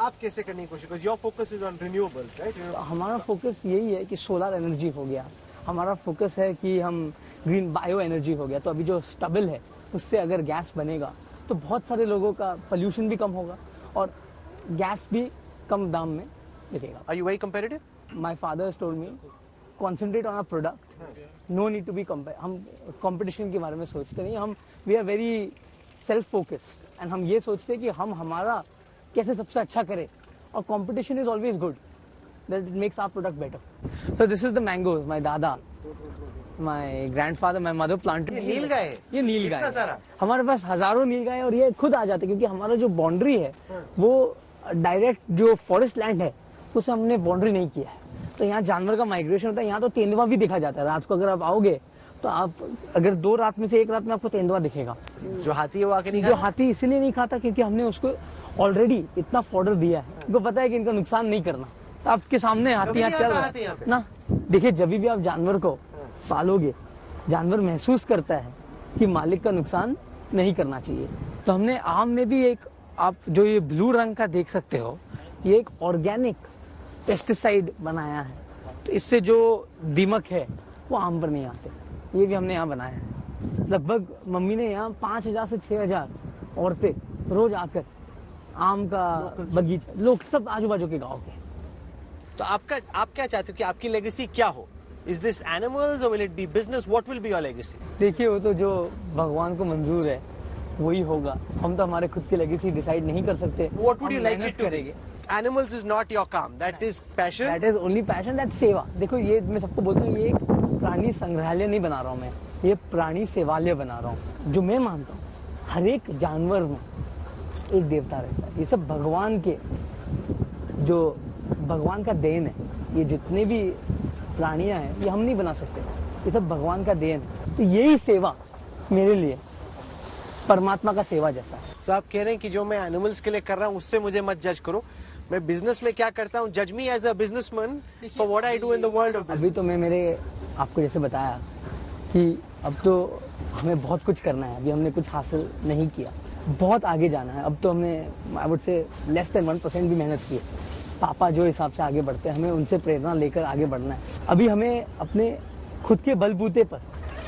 आप कैसे करने की कोशिश? Your focus is on renewables, right? हमारा फोकस यही है कि सोलर एनर्जी हो गया, हमारा फोकस है कि हम ग्रीन बायो एनर्जी हो गया। तो अभी जो स्टबल है उससे अगर गैस बनेगा तो बहुत सारे लोगों का पोल्यूशन भी कम होगा और गैस भी कम दाम में मिलेगा। Are you very competitive? My father told me concentrate on a product, no need to be हम कंपटीशन के बारे में सोचते नहीं, हम we are very self focused and हम ये सोचते हैं कि हम हमारा कैसे सबसे अच्छा करें और competition is always good, that it makes our product better. So this is the mangoes my दादा, my grandfather, my mother planted. ये नील गाय है? ये नील गाय इतना सारा? है। हमारे पास हजारों नील गाय और ये खुद आ जाते हैं क्योंकि हमारा जो बाउंड्री है वो डायरेक्ट जो फॉरेस्ट लैंड है उसे हमने बाउंड्री नहीं किया है। तो यहाँ जानवर का माइग्रेशन होता है, यहाँ तो तेंदुआ भी दिखा जाता है। रात को अगर आप आओगे तो आप अगर 2 रात में से 1 रात में आपको तेंदुआ दिखेगा। जो हाथी है वो आके नहीं जो हाथी इसलिए नहीं खाता क्योंकि हमने उसको ऑलरेडी इतना फॉर्डर दिया है, उनको पता है कि इनका नुकसान नहीं करना। तो आपके सामने हाथी यहाँ चल रहा है ना, देखिए जब भी आप जानवर को पालोगे जानवर महसूस करता है कि मालिक का नुकसान नहीं करना चाहिए। तो हमने आम में भी एक, आप जो ये ब्लू रंग का देख सकते हो, ये एक ऑर्गेनिक पेस्टिसाइड बनाया है। तो इससे जो दीमक है वो आम पर नहीं आते, ये भी हमने यहाँ बनाया है। लगभग मम्मी ने यहाँ 5000 से 6000 औरतें रोज आकर आम का बगीचा, लोग सब आजू बाजू के गाँव के। तो आप क्या चाहते हो कि आपकी लेगेसी क्या हो? Is this animals or will it be business? What will be your legacy? देखिए वो तो जो भगवान को मंजूर है वही होगा, हम तो हमारे खुद की लेगेसी डिसाइड नहीं कर सकते। What would you like मेहनत it to be? Animals is not your काम, that is passion. That is only passion, that सेवा। देखो ये मैं सबको बोलता हूँ, ये एक प्राणी संग्रहालय नहीं बना रहा हूँ मैं, ये प्राणी सेवालय बना रहा हूँ। जो मैं मानता हूँ हर एक जानवर में एक देवता रहता है, ये सब भगवान के, जो भगवान का देन है। ये जितने भी प्राणियां हैं ये हम नहीं बना सकते, ये सब भगवान का देन है। तो यही सेवा मेरे लिए परमात्मा का सेवा जैसा है। तो आप कह रहे हैं कि जो मैं एनिमल्स के लिए कर रहा हूँ उससे मुझे मत जज करो, मैं बिजनेस में क्या करता हूँ, जज me as a businessman for what I do in the world of business. अभी तो मैं मेरे आपको जैसे बताया कि अब तो हमें बहुत कुछ करना है, अभी हमने कुछ हासिल नहीं किया, बहुत आगे जाना है। अब तो हमने I would say less than 1% भी मेहनत की है। पापा जो हिसाब से आगे बढ़ते हैं हमें उनसे प्रेरणा लेकर आगे बढ़ना है। अभी हमें अपने खुद के बलबूते पर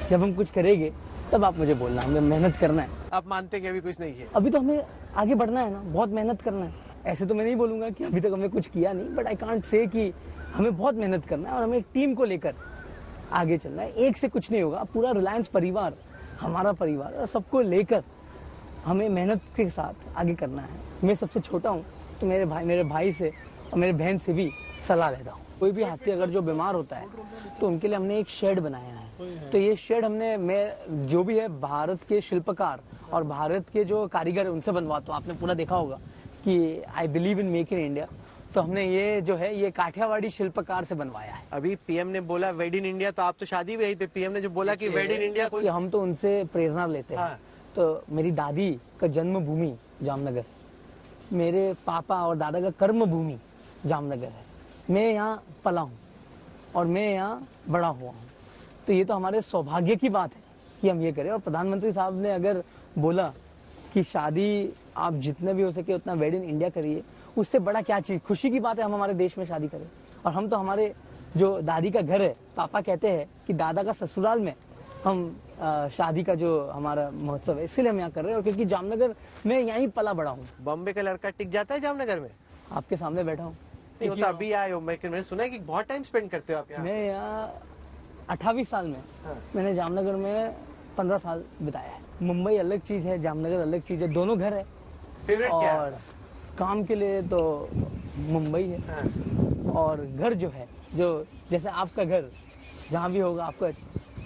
जब हम कुछ करेंगे तब आप मुझे बोलना, हमें मेहनत करना है। आप मानते हैं कि अभी कुछ नहीं है? अभी तो हमें आगे बढ़ना है ना, बहुत मेहनत करना है। ऐसे तो मैं नहीं बोलूंगा कि अभी तक हमने कुछ किया नहीं, बट आई कांट से कि हमें बहुत मेहनत करना है और हमें एक टीम को लेकर आगे चलना है। एक से कुछ नहीं होगा, पूरा रिलायंस परिवार हमारा परिवार और सबको लेकर हमें मेहनत के साथ आगे करना है। मैं सबसे छोटा हूँ तो मेरे भाई से और मेरे बहन से भी सलाह लेता हूँ। कोई भी हाथी अगर जो बीमार होता है तो उनके लिए हमने एक शेड बनाया है। तो ये शेड मैं जो भी है भारत के शिल्पकार और भारत के जो कारीगर है उनसे बनवाता हूँ। आपने पूरा देखा होगा कि I believe in make in India, तो हमने ये जो है ये काठियावाड़ी शिल्पकार से बनवाया है। अभी पीएम ने बोला वेड इन इंडिया, तो आप तो शादी भी यहीं पे, पीएम ने जो बोला कि वेड इन इंडिया, हम तो उनसे प्रेरणा लेते हैं। तो मेरी दादी का जन्मभूमि जामनगर, मेरे पापा और दादा का कर्म भूमि जामनगर है। मैं यहाँ पला हूँ और मैं यहाँ बड़ा हुआ हूँ। तो ये तो हमारे सौभाग्य की बात है कि हम ये करें। और प्रधानमंत्री साहब ने अगर बोला कि शादी आप जितना भी हो सके उतना वेड इन इंडिया करिए, उससे बड़ा क्या चीज, खुशी की बात है हम हमारे देश में शादी करें। और हम तो हमारे जो दादी का घर है, पापा कहते हैं कि दादा का ससुराल में हम शादी का जो हमारा महोत्सव है, इसीलिए हम यहाँ कर रहे हैं। और क्योंकि जामनगर में यहीं पला बड़ा हूँ। बॉम्बे का लड़का टिक जाता है जामनगर में? आपके सामने बैठा हूँ। तो अभी आए हो, मैंने सुना है कि बहुत टाइम स्पेंड करते हो आप यहाँ। मैं यहाँ 28 साल में मैंने जामनगर में 15 साल बिताया है। मुंबई अलग चीज है, जामनगर अलग चीज है, दोनों घर है। फेवरेट क्या है? और काम के लिए तो मुंबई है और घर जो है, जो जैसे आपका घर जहाँ भी होगा आपका,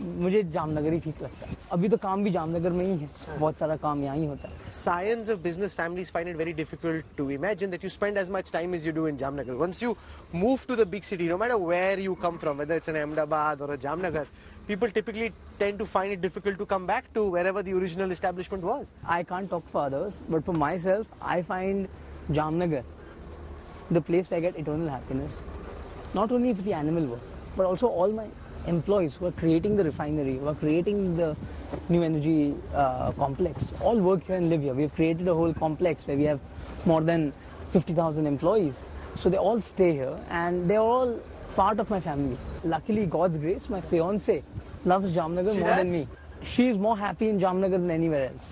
मुझे जामनगर ही ठीक लगता है। अभी तो काम भी जामनगर में ही है, बहुत सारा काम यहाँ ही होता है। Scions of business families find it very difficult to imagine that you spend as much time as you do in Jamnagar. Once you move to the big city, no matter where you come from, whether it's an Ahmedabad or a Jamnagar, people typically tend to find it difficult to come back to wherever the original establishment was. I can't talk for others, but for myself, I find Jamnagar the place where I get eternal happiness. Not only for the animal work, but also all my employees who are creating the refinery, who are creating the new energy complex, all work here and live here. We have created a whole complex where we have more than 50,000 employees. So they all stay here and they're all part of my family. Luckily, God's grace, my fiance loves Jamnagar She more does? than me. She is more happy in Jamnagar than anywhere else.